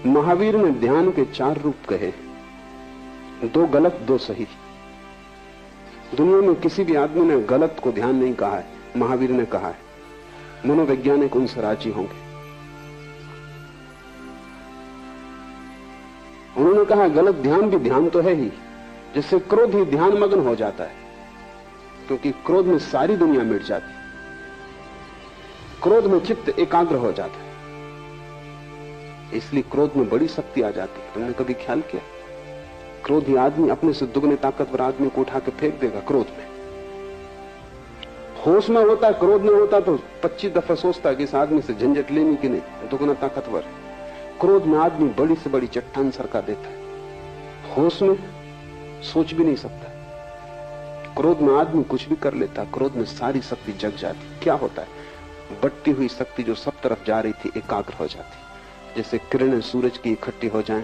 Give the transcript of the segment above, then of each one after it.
महावीर ने ध्यान के 4 रूप कहे, 2 गलत 2 सही। दुनिया में किसी भी आदमी ने गलत को ध्यान नहीं कहा है, महावीर ने कहा है। मनोवैज्ञानिक उनसे राजी होंगे। उन्होंने कहा गलत ध्यान भी ध्यान तो है ही, जिससे क्रोध ही ध्यान मग्न हो जाता है, क्योंकि क्रोध में सारी दुनिया मिट जाती है। क्रोध में चित्त एकाग्र हो जाता है, इसलिए क्रोध में बड़ी शक्ति आ जाती है। तुमने कभी ख्याल किया? क्रोधी आदमी अपने से दुगने ताकतवर आदमी को उठा के फेंक देगा क्रोध में। होश में होता है, क्रोध में होता तो 25 दफा सोचता कि इस आदमी से झंझट लेनी कि नहीं, दुगना ताकतवर। क्रोध में आदमी बड़ी से बड़ी चट्टान सरका देता है, होश में सोच भी नहीं सकता। क्रोध में आदमी कुछ भी कर लेता, क्रोध में सारी शक्ति जग जाती। क्या होता है? बढ़ती हुई शक्ति जो सब तरफ जा रही थी एकाग्र हो जाती। जैसे किरणें सूरज की इकट्ठी हो जाएं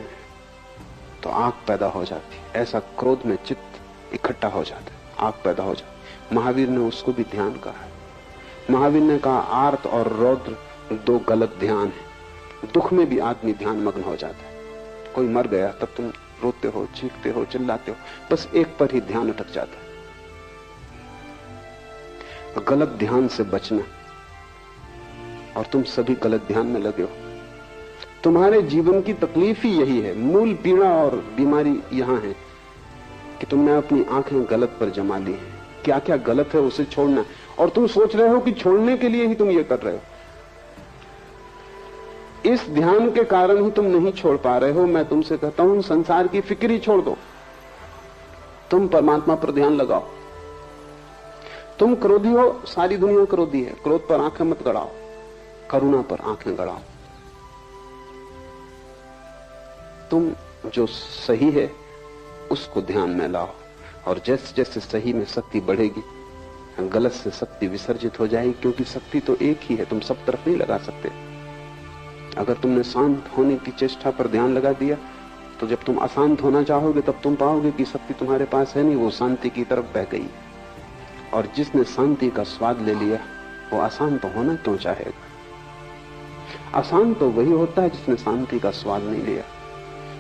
तो आग पैदा हो जाती, ऐसा क्रोध में चित्त इकट्ठा हो जाता है, आग पैदा हो जाती। महावीर ने उसको भी ध्यान कहा है। महावीर ने कहा आर्त और रौद्र 2 गलत ध्यान है। दुख में भी आदमी ध्यान मग्न हो जाता है। कोई मर गया तब तुम रोते हो, चीखते हो, चिल्लाते हो, बस एक पर ही ध्यान अटक जाता है। गलत ध्यान से बचना, और तुम सभी गलत ध्यान में लगे हो। तुम्हारे जीवन की तकलीफ ही यही है, मूल पीड़ा और बीमारी यहां है कि तुमने अपनी आंखें गलत पर जमा ली हैं। क्या क्या गलत है उसे छोड़ना, और तुम सोच रहे हो कि छोड़ने के लिए ही तुम ये कर रहे हो। इस ध्यान के कारण ही तुम नहीं छोड़ पा रहे हो। मैं तुमसे कहता हूं संसार की फिक्र ही छोड़ दो, तुम परमात्मा पर ध्यान लगाओ। तुम क्रोधी हो, सारी दुनिया क्रोधी है, क्रोध पर आंखें मत गड़ाओ, करुणा पर आंखें गड़ाओ। तुम जो सही है उसको ध्यान में लाओ, और जैसे जैसे सही में शक्ति बढ़ेगी गलत से शक्ति विसर्जित हो जाएगी, क्योंकि शक्ति तो एक ही है, तुम सब तरफ नहीं लगा सकते। अगर तुमने शांत होने की चेष्टा पर ध्यान लगा दिया तो जब तुम अशांत होना चाहोगे तब तुम पाओगे कि शक्ति तुम्हारे पास है नहीं, वो शांति की तरफ बह गई। और जिसने शांति का स्वाद ले लिया वो अशांत होना क्यों चाहेगा? अशांत तो वही होता है जिसने शांति का स्वाद नहीं लिया।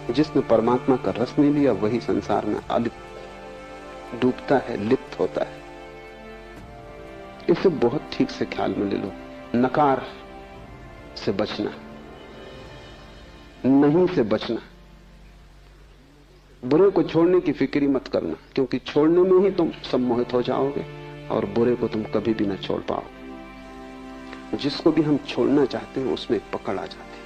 जिसने परमात्मा का रस नहीं लिया वही संसार में अलिप्त डूबता है, लिप्त होता है। इसे बहुत ठीक से ख्याल में ले लो। नकार से बचना, नहीं से बचना, बुरे को छोड़ने की फिक्र मत करना, क्योंकि छोड़ने में ही तुम सम्मोहित हो जाओगे और बुरे को तुम कभी भी ना छोड़ पाओ। जिसको भी हम छोड़ना चाहते हैं उसमें एक पकड़ आ जाती है।